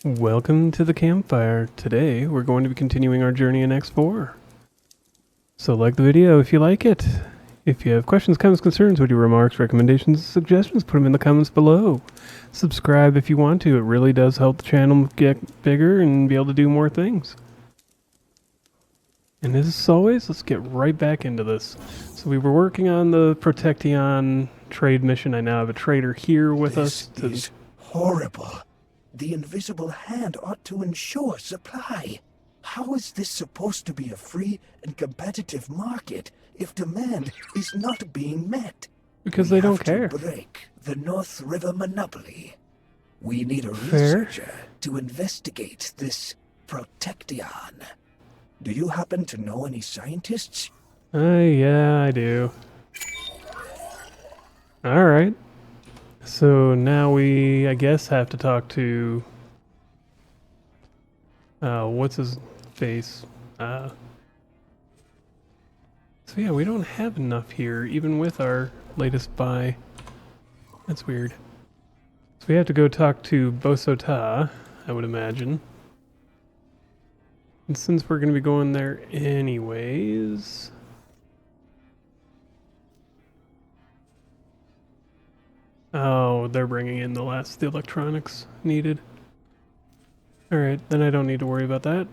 Welcome to the Campfire. Today, we're going to be continuing our journey in X4. So like the video if you like it. If you have questions, comments, concerns, witty remarks, recommendations, suggestions, put them in the comments below. Subscribe if you want to. It really does help the channel get bigger and be able to do more things. And as always, let's get right back into this. So we were working on the Protecteon trade mission. I now have a trader here with us. This is horrible. The invisible hand ought to ensure supply. How is this supposed to be a free and competitive market if demand is not being met? Because they don't care. We have to break the North River monopoly. We need a Fair. researcher to investigate this Protecteon. Do you happen to know any scientists? Yeah, I do. Alright. So now we, I guess, have to talk to... what's his face? So yeah, we don't have enough here, even with our latest buy. That's weird. So we have to go talk to Bosota, I would imagine. And since we're going to be going there anyways... Oh, they're bringing in the electronics needed. Alright, then I don't need to worry about that.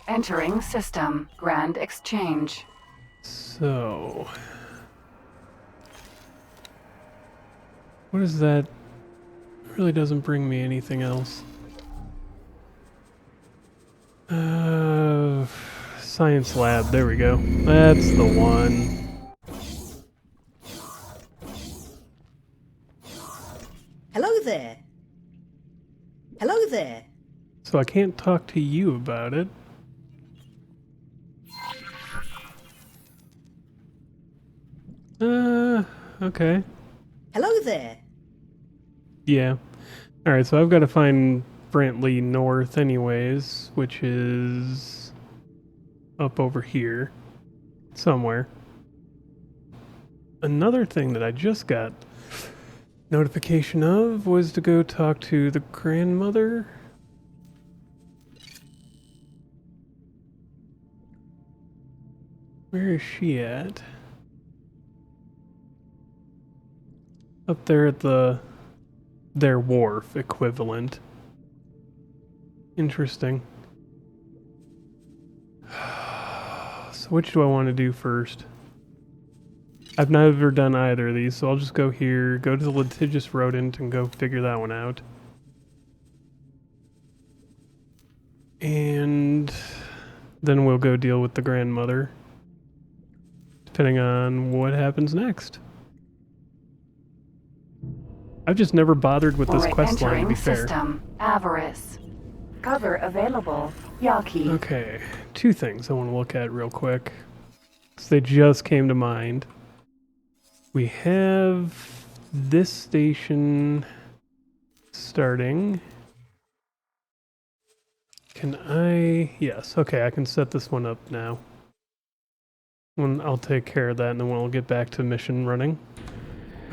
Entering system. Grand exchange. So... what is that? It really doesn't bring me anything else. Science lab, there we go. That's the one. Hello there. Hello there. So I can't talk to you about it. Okay. Hello there. Yeah. Alright, so I've got to find Brantley North anyways, which is up over here somewhere. Another thing that I just got notification of was to go talk to the grandmother. Where is she at? Up there at their wharf equivalent. Interesting. So which do I want to do first? I've never done either of these, so I'll just go here, go to the litigious rodent, and go figure that one out. And then we'll go deal with the grandmother, depending on what happens next. I've just never bothered with this quest line, to be fair. System. Avarice. Cover available. Yaki. Okay, two things I want to look at real quick, because they just came to mind. We have this station starting. Can I... yes, okay, I can set this one up now. I'll take care of that, and then we'll get back to mission running.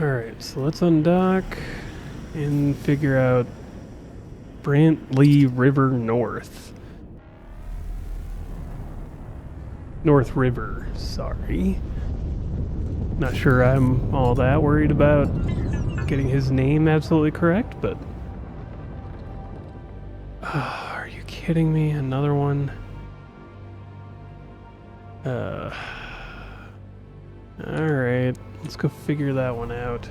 Alright, so let's undock and figure out Brantley River North. North River, sorry. Not sure I'm all that worried about getting his name absolutely correct, but... are you kidding me? Another one? Alright, let's go figure that one out.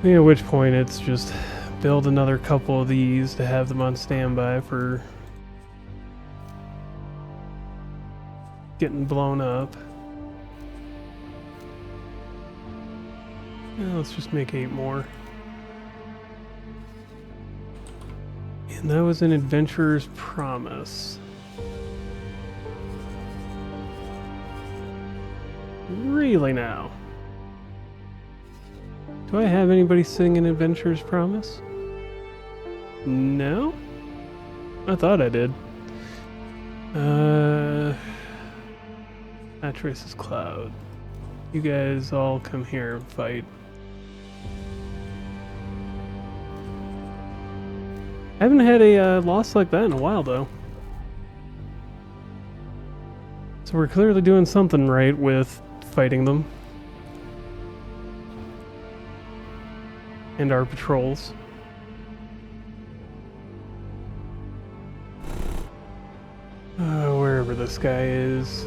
At which point it's just build another couple of these to have them on standby for getting blown up. Yeah, let's just make 8 more. And that was an Adventurer's Promise. Really now? Do I have anybody sing an Adventurer's Promise? No? I thought I did. Atreus' Cloud. You guys all come here and fight. I haven't had a loss like that in a while, though. So we're clearly doing something right with fighting them. And our patrols. Wherever this guy is.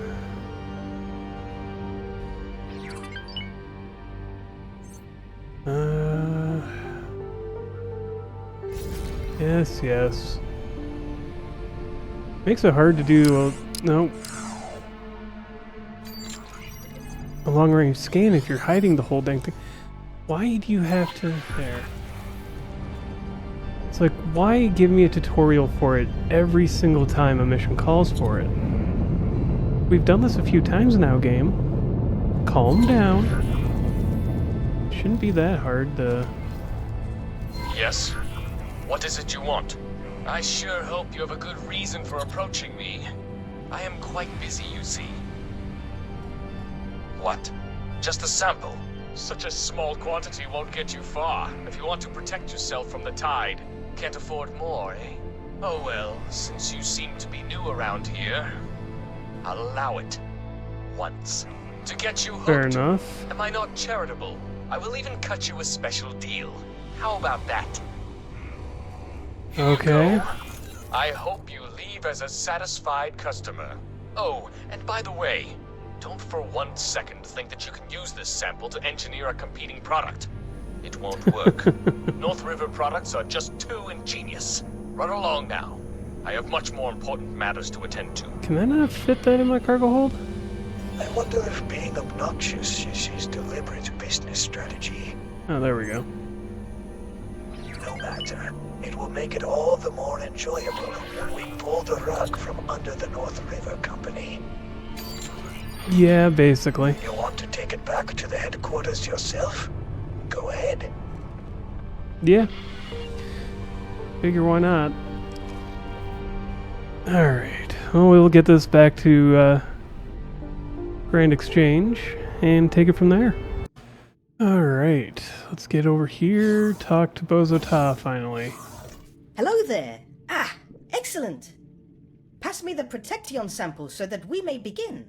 Yes, yes. Makes it hard to do no. A long-range scan if you're hiding the whole dang thing. Why do you have to... There. It's like, why give me a tutorial for it every single time a mission calls for it? We've done this a few times now, game. Calm down. Shouldn't be that hard to... Yes? What is it you want? I sure hope you have a good reason for approaching me. I am quite busy, you see. What? Just a sample? Such a small quantity won't get you far. If you want to protect yourself from the tide, can't afford more, eh? Oh well, since you seem to be new around here, I'll allow it. Once. To get you hooked. Fair enough. Am I not charitable? I will even cut you a special deal. How about that? Here you Okay. go. I hope you leave as a satisfied customer. Oh, and by the way, don't for 1 second think that you can use this sample to engineer a competing product. It won't work. North River products are just too ingenious. Run along now. I have much more important matters to attend to. Can I not fit that in my cargo hold? I wonder if being obnoxious is his deliberate business strategy. Oh, there we go. No matter. It will make it all the more enjoyable when we pull the rug from under the North River Company. Yeah, basically. You want to take it back to the headquarters yourself? Go ahead. Yeah. Figure why not. Alright. Well, we'll get this back to Grand Exchange and take it from there. Alright. Let's get over here, talk to Bozo Ta finally. Hello there. Ah, excellent. Pass me the Protection sample so that we may begin.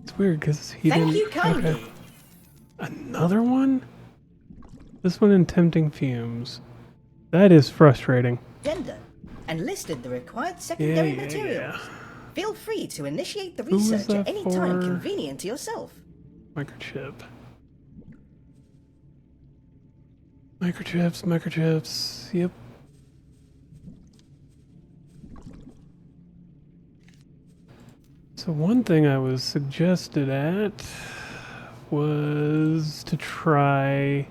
It's weird because he Thank didn't... you kindly. Okay. Another one? This one in tempting fumes. That is frustrating. Gender, and listed the required secondary Yeah. materials. Feel free to initiate the Who was research at that any time for? convenient to yourself. Microchip. Microchips. Yep. So one thing I was suggested at was to try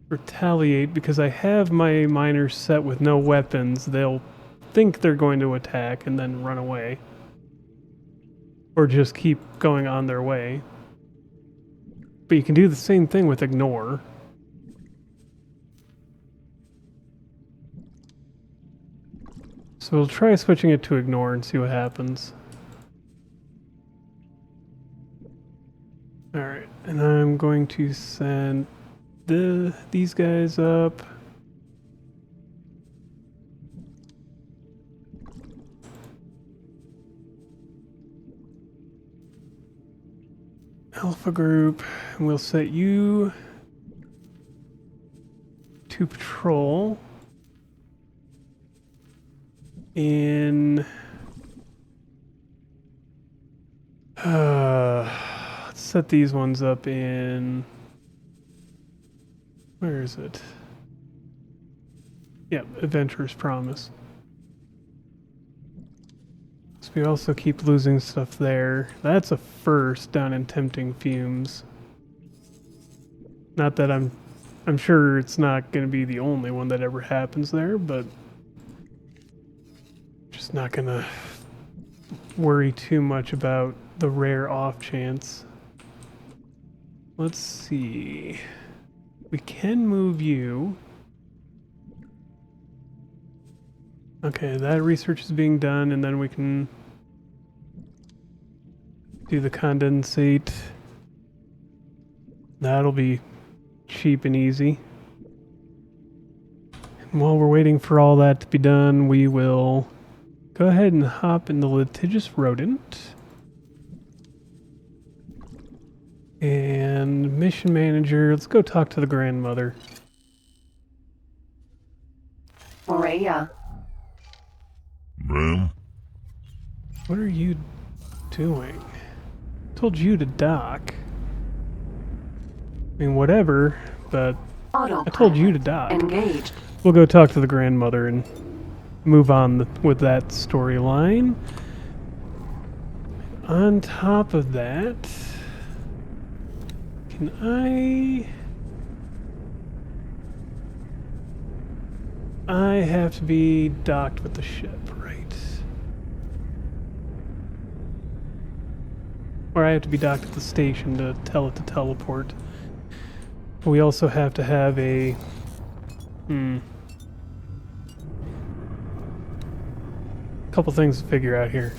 retaliate because I have my miners set with no weapons. They'll think they're going to attack and then run away. Or just keep going on their way. But you can do the same thing with ignore. So we'll try switching it to ignore and see what happens. Alright, and I'm going to send these guys up. Alpha group, and we'll set you to patrol in let's set these ones up in, where is it? Yep, Adventurer's Promise. So we also keep losing stuff there. That's a first down in Tempting Fumes. Not that I'm sure it's not going to be the only one that ever happens there, but just not going to worry too much about the rare off chance. Let's see. We can move you. Okay, that research is being done, and then we can do the condensate. That'll be cheap and easy. while we're waiting for all that to be done, we will go ahead and hop in the litigious rodent. And mission manager, let's go talk to the grandmother. Morea. Ma'am? What are you doing? Told you to dock. I mean, whatever, but I told you to dock. Engaged. We'll go talk to the grandmother and move on with that storyline. On top of that, can I have to be docked with the ship, right? Or I have to be docked at the station to tell it to teleport. But we also have to have a... couple things to figure out here.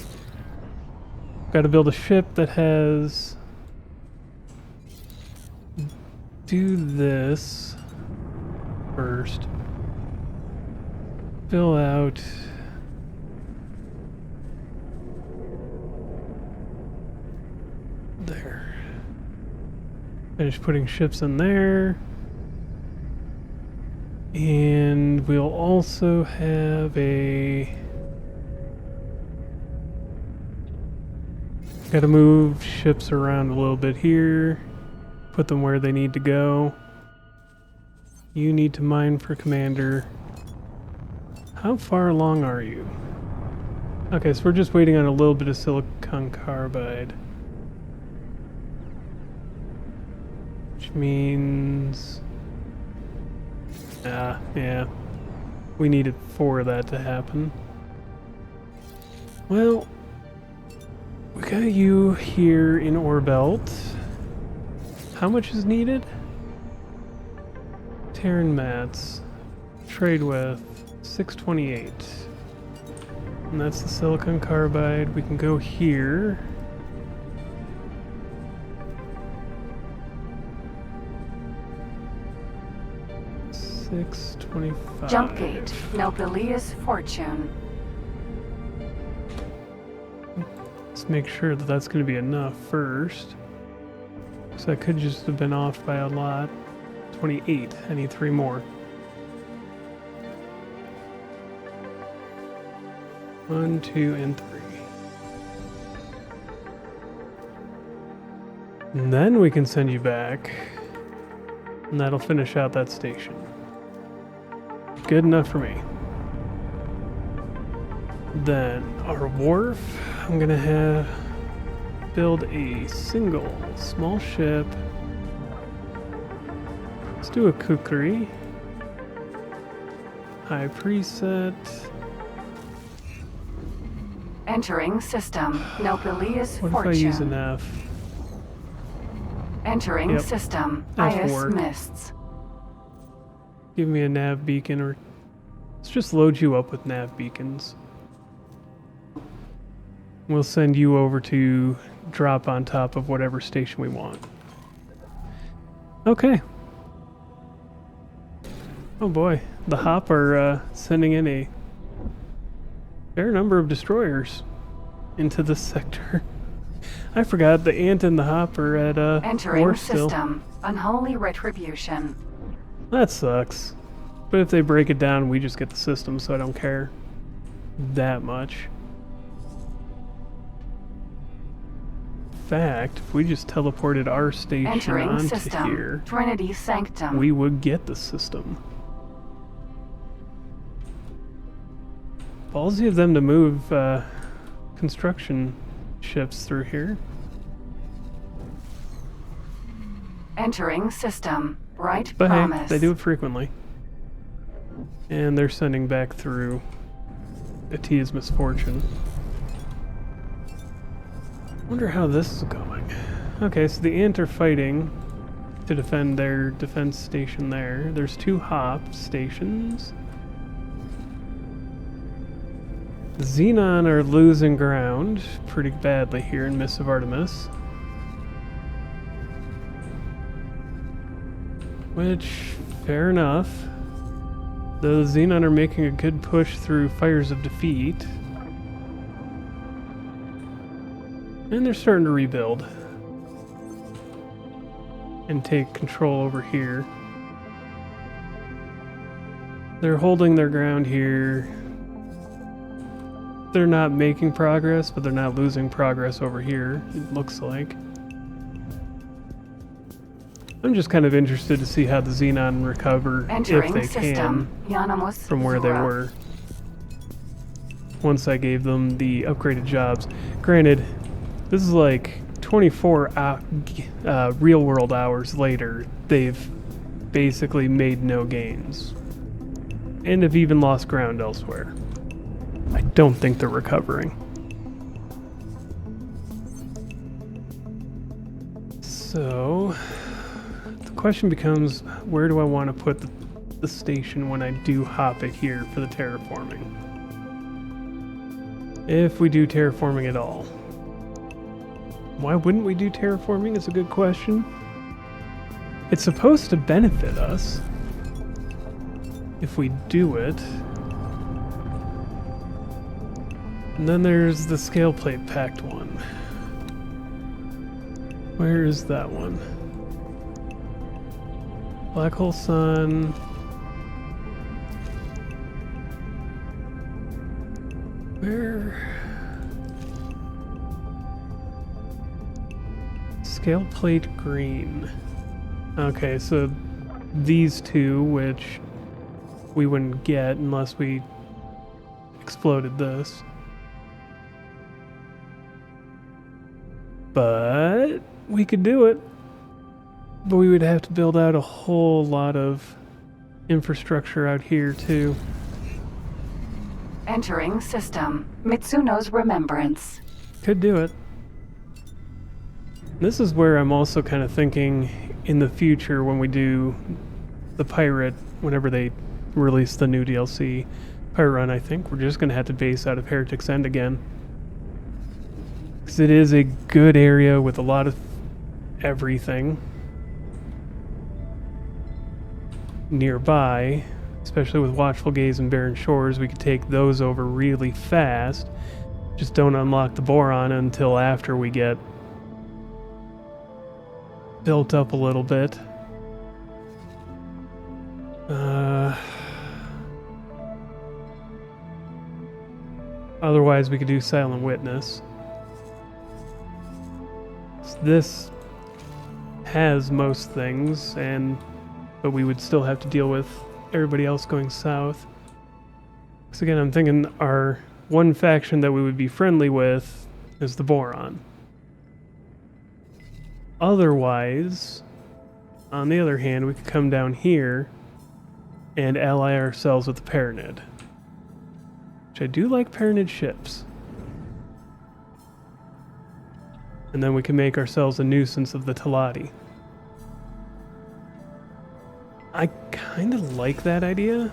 Got to build a ship that has... Do this first. Fill out... There. Finish putting ships in there. And we'll also have a... Gotta move ships around a little bit here. Put them where they need to go. You need to mine for commander. How far along are you? Okay, so we're just waiting on a little bit of silicon carbide. Which means... yeah. We needed 4 of that to happen. Well, we got you here in Orbelt. How much is needed? Terran mats. Trade with 628. And that's the silicon carbide. We can go here. $625. Jump gate. Nopelius Fortune. Let's make sure that that's going to be enough first. So I could just have been off by a lot. 28. I need 3 more. 1, 2, and 3. And then we can send you back. And that'll finish out that station. Good enough for me. Then our wharf, I'm gonna have build a single small ship. Let's do a kukri. High preset. Entering system. Nopelius What Fortune. if I use an F? Entering Yep. system. F4. IS Mists. Give me a nav beacon, or let's just load you up with nav beacons. We'll send you over to drop on top of whatever station we want. Okay. Oh boy, the Hop are sending in a fair number of destroyers into this sector. I forgot the Ant and the Hop are at Entering war still. system. Unholy retribution. That sucks. But if they break it down, we just get the system, so I don't care that much. In fact, if we just teleported our station Entering onto system. here, Trinity Sanctum. we would get the system. Ballsy of them to move construction ships through here. Entering system. Right But promise. hey, they do it frequently. And they're sending back through Atia's misfortune. Wonder how this is going. Okay, so the Ant are fighting to defend their defense station there. There's 2 Hop stations. The Xenon are losing ground pretty badly here in Mists of Artemis. Which, fair enough. The Xenon are making a good push through Fires of Defeat. And they're starting to rebuild. And take control over here. They're holding their ground here. They're not making progress, but they're not losing progress over here, it looks like. I'm just kind of interested to see how the Xenon recover, Entering if they system. can, from where they were. Once I gave them the upgraded jobs. Granted, this is like 24 real world hours later. They've basically made no gains. And have even lost ground elsewhere. I don't think they're recovering. So, the question becomes, where do I want to put the station when I do hop it here for the terraforming? If we do terraforming at all. Why wouldn't we do terraforming is a good question. It's supposed to benefit us if we do it. And then there's the scale plate packed one. Where is that one? Black hole sun. Where? Scale plate green. Okay, so these two, which we wouldn't get unless we exploded this. But we could do it. But we would have to build out a whole lot of infrastructure out here too. Entering system. Mitsuno's remembrance. Could do it. This is where I'm also kind of thinking in the future when we do the pirate, whenever they release the new DLC, Pirate Run, I think we're just going to have to base out of Heretic's End again. Because it is a good area with a lot of everything nearby, especially with Watchful Gaze and Barren Shores. We could take those over really fast. Just don't unlock the Boron until after we get built up a little bit. Otherwise, we could do Silent Witness. This has most things, but we would still have to deal with everybody else going south. So again, I'm thinking our one faction that we would be friendly with is the Boron. Otherwise, on the other hand, we could come down here and ally ourselves with the Paranid. Which I do like Paranid ships. And then we can make ourselves a nuisance of the Talati. I kind of like that idea.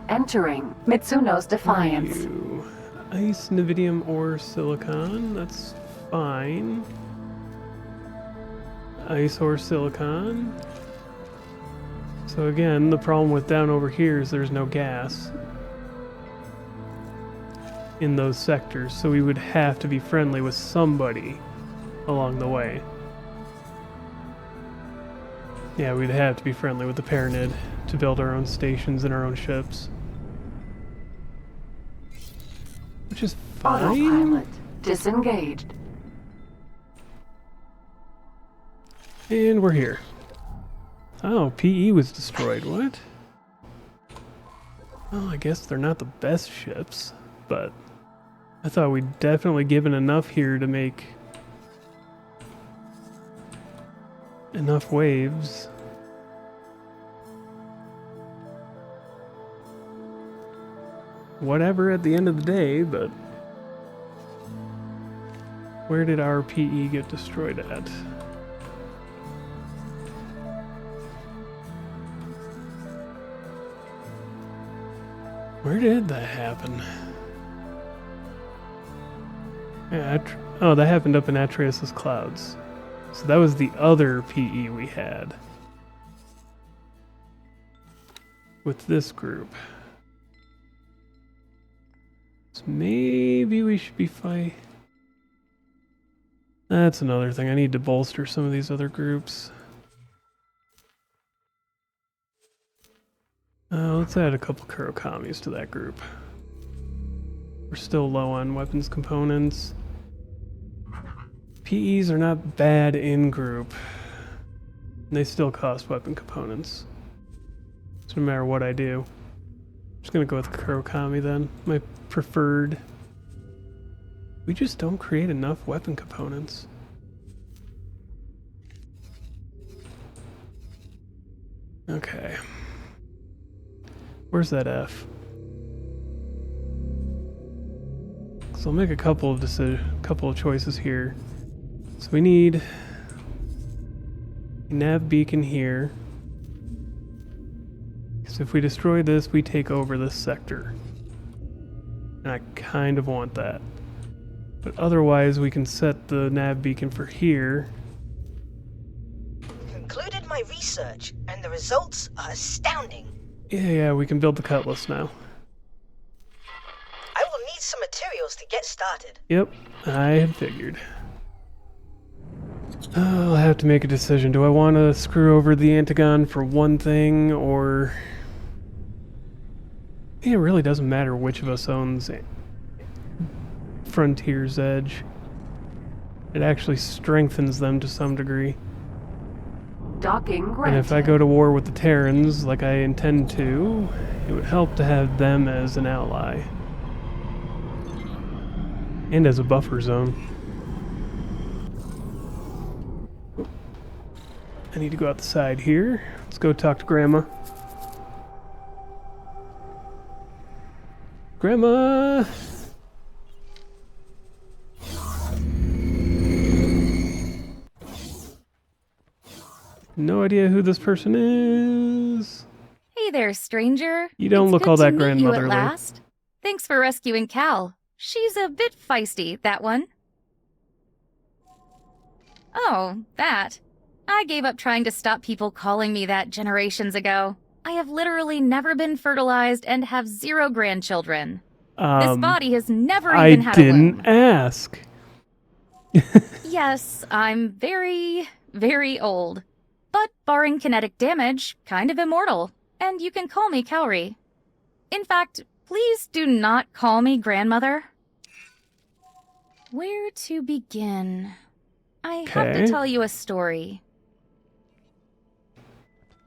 Entering Mitsuno's defiance. Ice, Nividium, or Silicon. That's fine. Ice or Silicon. So again, the problem with down over here is there's no gas in those sectors, so we would have to be friendly with somebody along the way. Yeah, we'd have to be friendly with the Paranid to build our own stations and our own ships. Which is fine. Autopilot disengaged. And we're here. Oh, PE was destroyed. What? Well, I guess they're not the best ships, but I thought we'd definitely given enough here to make enough waves. Whatever at the end of the day, but where did our PE get destroyed at? Where did that happen? Yeah, oh, that happened up in Atreus' clouds. So that was the other PE we had. with this group. So maybe we should be fighting. That's another thing. I need to bolster some of these other groups. Let's add a couple Kurokamis to that group. We're still low on weapons components. PEs are not bad in group. And they still cost weapon components. So no matter what I do. I'm just gonna go with Kurokami then. My preferred. We just don't create enough weapon components. Okay. Where's that F? So I'll make a couple of choices here. So we need a nav beacon here. Because if we destroy this, we take over this sector. And I kind of want that. But otherwise, we can set the nav beacon for here. Concluded my research, and the results are astounding. Yeah, we can build the cutlass now. I will need some materials to get started. Yep, I had figured. I'll have to make a decision. Do I want to screw over the Antagon for one thing, or... It really doesn't matter which of us owns Frontier's Edge. It actually strengthens them to some degree. Docking And granted. if I go to war with the Terrans, like I intend to, it would help to have them as an ally. And as a buffer zone. I need to go out the side here. Let's go talk to Grandma. Grandma! No idea who this person is. Hey there, stranger. You don't It's look good all to that meet you at grandmotherly. last. Thanks for rescuing Cal. She's a bit feisty, that one. Oh, that. I gave up trying to stop people calling me that generations ago. I have literally never been fertilized and have 0 grandchildren. This body has never I even had a womb. didn't ask. Yes, I'm very, very old. But barring kinetic damage, kind of immortal. And you can call me Cowrie. In fact, please do not call me grandmother. Where to begin? I have to Okay. tell you a story.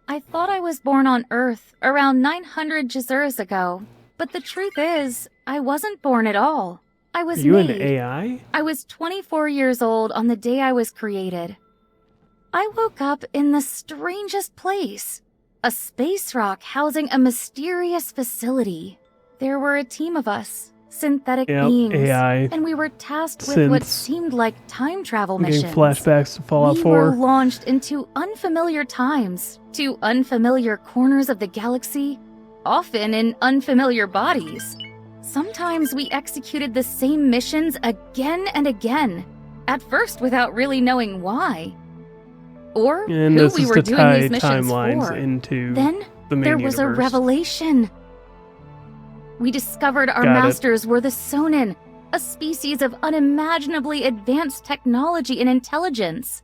I thought I was born on Earth around 900 Jazuras ago. But the truth is, I wasn't born at all. I was Are you an made. AI? I was 24 years old on the day I was created. I woke up in the strangest place. A space rock housing a mysterious facility. There were a team of us, synthetic Yep, beings, AI. and we were tasked with what Synths. seemed like time travel I'm getting missions. flashbacks to Fallout We 4. were launched into unfamiliar times, to unfamiliar corners of the galaxy, often in unfamiliar bodies. Sometimes we executed the same missions again and again, at first without really knowing why. Or And who this we is were to doing tie these missions timelines for. into Then the main there was a universe. revelation. We discovered our Got it. masters were the Sonin, a species of unimaginably advanced technology and intelligence.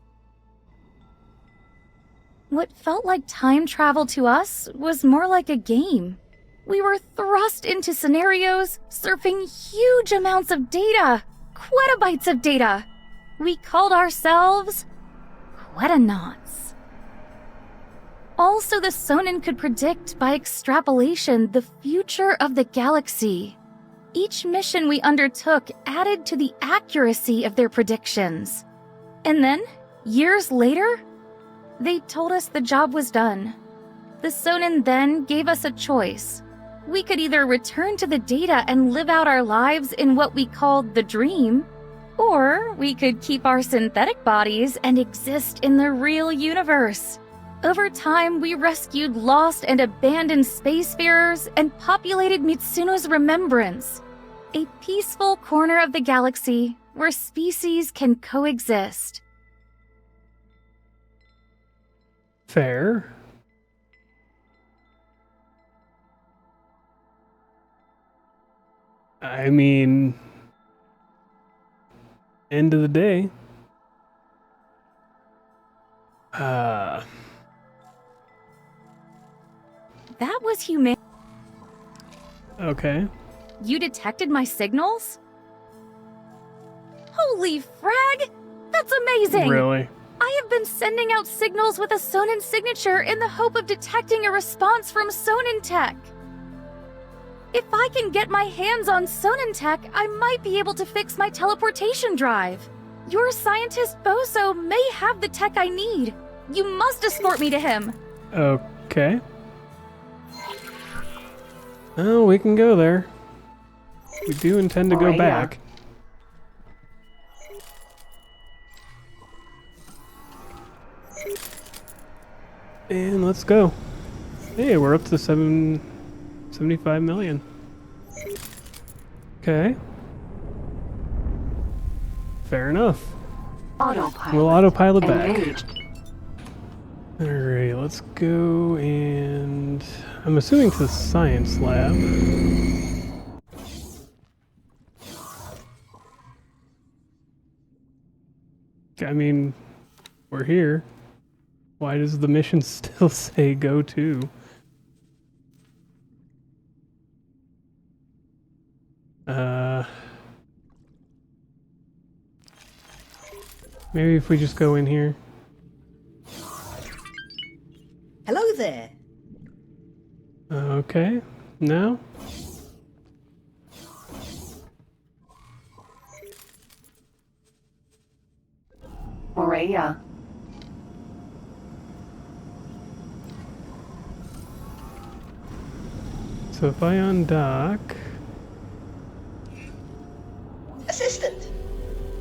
What felt like time travel to us was more like a game. We were thrust into scenarios, surfing huge amounts of data, quettabytes of data. We called ourselves Quettenauts. Also, the Sonin could predict by extrapolation the future of the galaxy. Each mission we undertook added to the accuracy of their predictions. And then, years later, they told us the job was done. The Sonin then gave us a choice. We could either return to the data and live out our lives in what we called the dream, or we could keep our synthetic bodies and exist in the real universe. Over time, we rescued lost and abandoned spacefarers and populated Mitsuno's remembrance, a peaceful corner of the galaxy where species can coexist. Fair. I mean, end of the day. That was human. Okay. You detected my signals? Holy frag! That's amazing! Really? I have been sending out signals with a Sonin signature in the hope of detecting a response from Sonin Tech. If I can get my hands on Sonin Tech, I might be able to fix my teleportation drive. Your scientist Boso may have the tech I need. You must escort me to him. Okay. Oh, we can go there. We do intend to go Right, yeah. back. And let's go. Hey, we're up to 75 million. Okay. Fair enough. Autopilot. We'll autopilot back. Engaged. Alright, let's go and... I'm assuming to the science lab. I mean, we're here. Why does the mission still say go to? Maybe if we just go in here. Hello there. Okay. No? Maria. So if I undock... Assistant,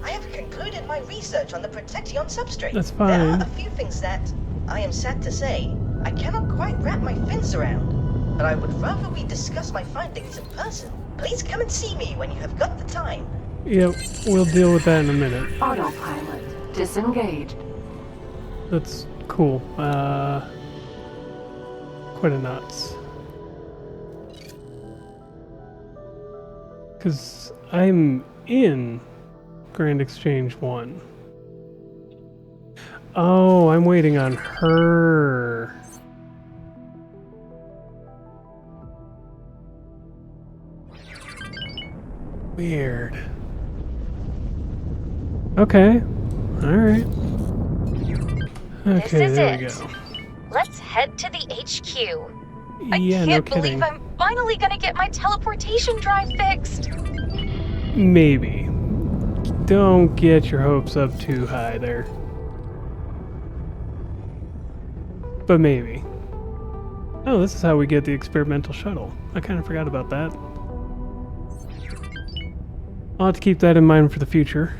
I have concluded my research on the Protection substrate. That's There fine. are a few things that, I am sad to say, I cannot quite wrap my fins around. But I would rather we discuss my findings in person. Please come and see me when you have got the time. Yep, we'll deal with that in a minute. Autopilot. Disengaged. That's cool. Quettenauts. Because I'm in Grand Exchange 1. Oh, I'm waiting on her. Weird. Okay. Alright. Okay, is there it. we go. Let's head to the HQ. I Yeah, can't no believe kidding. I'm finally gonna get my teleportation drive fixed. Maybe. Don't get your hopes up too high there. But maybe. Oh, this is how we get the experimental shuttle. I kind of forgot about that. I'll have to keep that in mind for the future.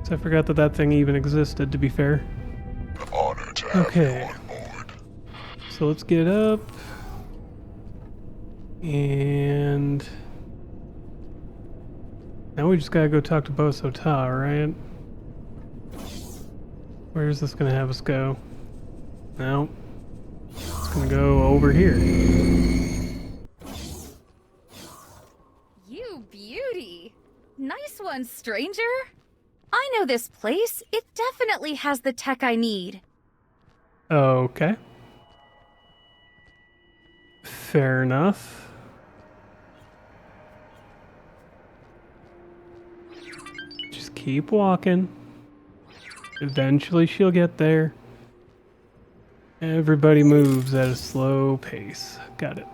So I forgot that that thing even existed, to be fair. Honored to have Okay. you on board. So let's get up. And... now we just gotta go talk to Boso Ta, right? Where is this gonna have us go? No. It's gonna go over here. You beauty. Nice one, stranger. I know this place. It definitely has the tech I need. Okay. Fair enough. Just keep walking. Eventually she'll get there. Everybody moves at a slow pace. Got it.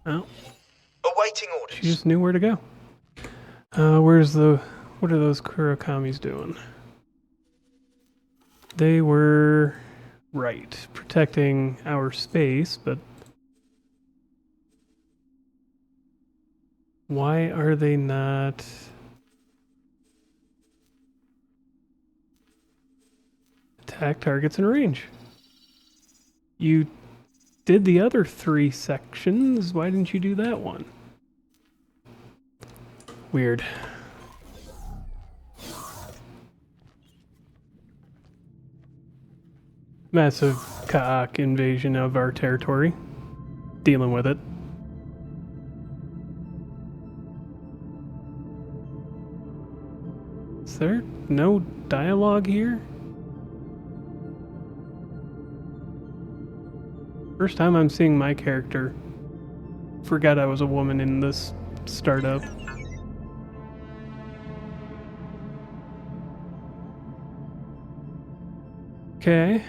Oh, Awaiting she orders. just knew where to go. What are those Kurakamis doing? They were, right, protecting our space, but why are they not... attack targets in range? You did the other 3 sections, why didn't you do that one? Weird. Massive cock invasion of our territory. Dealing with it. Is there no dialogue here? First time I'm seeing my character. Forgot I was a woman in this startup. Okay.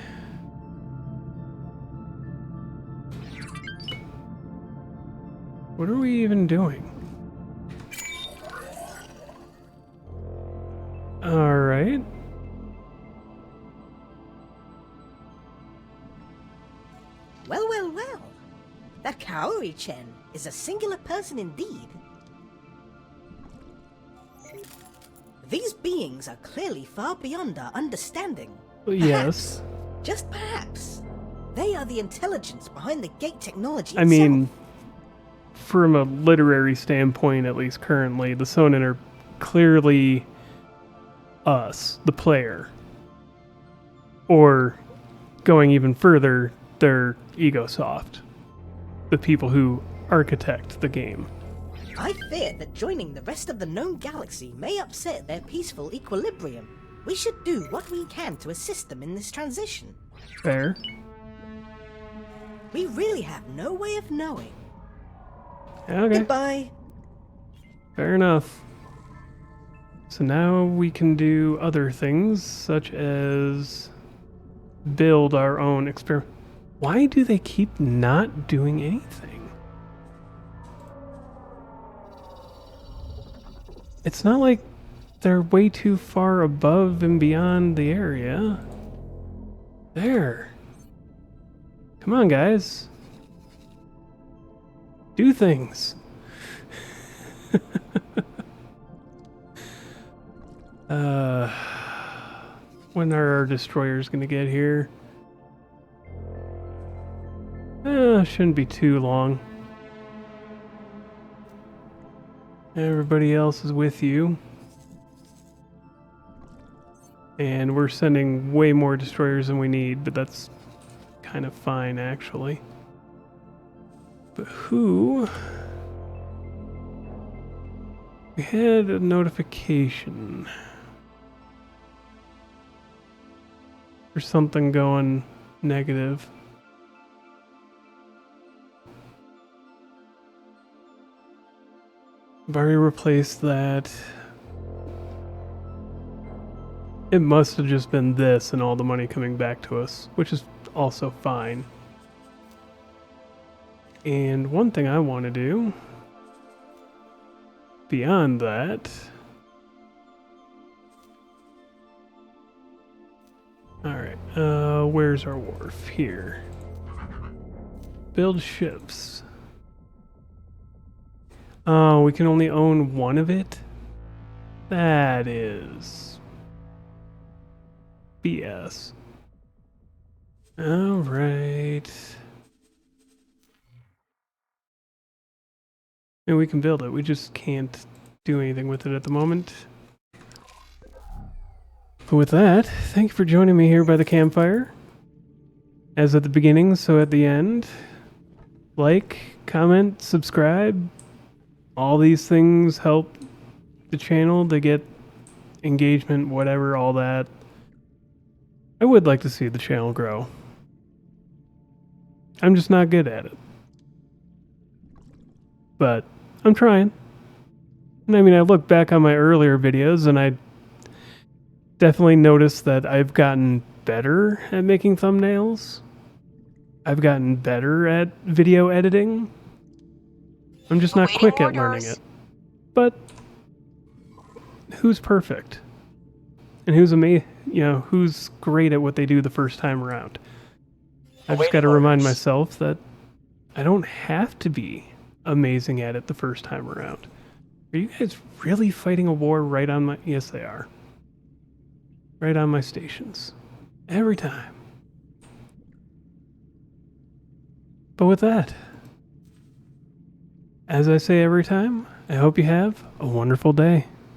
What are we even doing? Alright. Well, well, well. That Kaori-chen is a singular person indeed. These beings are clearly far beyond our understanding. Yes. Just perhaps, they are the intelligence behind the gate technology I itself. mean, from a literary standpoint, at least currently, the Sonin are clearly us, the player. Or, going even further, they're Egosoft, the people who architect the game. I fear that joining the rest of the known galaxy may upset their peaceful equilibrium. We should do what we can to assist them in this transition. Fair. We really have no way of knowing. Okay. Goodbye. Fair enough. So now we can do other things, such as build our own experiment. Why do they keep not doing anything? It's not like they're way too far above and beyond the area. There. Come on, guys. Do things. When are our destroyers gonna get here? Shouldn't be too long. Everybody else is with you. And we're sending way more destroyers than we need, but that's kind of fine, actually. But who? We had a notification. There's something going negative. I've already replaced that. It must have just been this and all the money coming back to us, which is also fine. And one thing I want to do, beyond that, alright, where's our wharf? Here. Build ships. Oh, we can only own one of it? That is BS. Alright. And we can build it, we just can't do anything with it at the moment. But with that, thank you for joining me here by the campfire. As at the beginning, so at the end. Like, comment, subscribe. All these things help the channel to get engagement, whatever, all that. I would like to see the channel grow. I'm just not good at it. But I'm trying. And I mean, I look back on my earlier videos and I definitely noticed that I've gotten better at making thumbnails. I've gotten better at video editing. I'm just not quick at learning it. But who's perfect? And who's who's great at what they do the first time around? I've just got to remind myself that I don't have to be amazing at it the first time around. Are you guys really fighting a war right on my... Yes, they are. Right on my stations. Every time. But with that, as I say every time, I hope you have a wonderful day.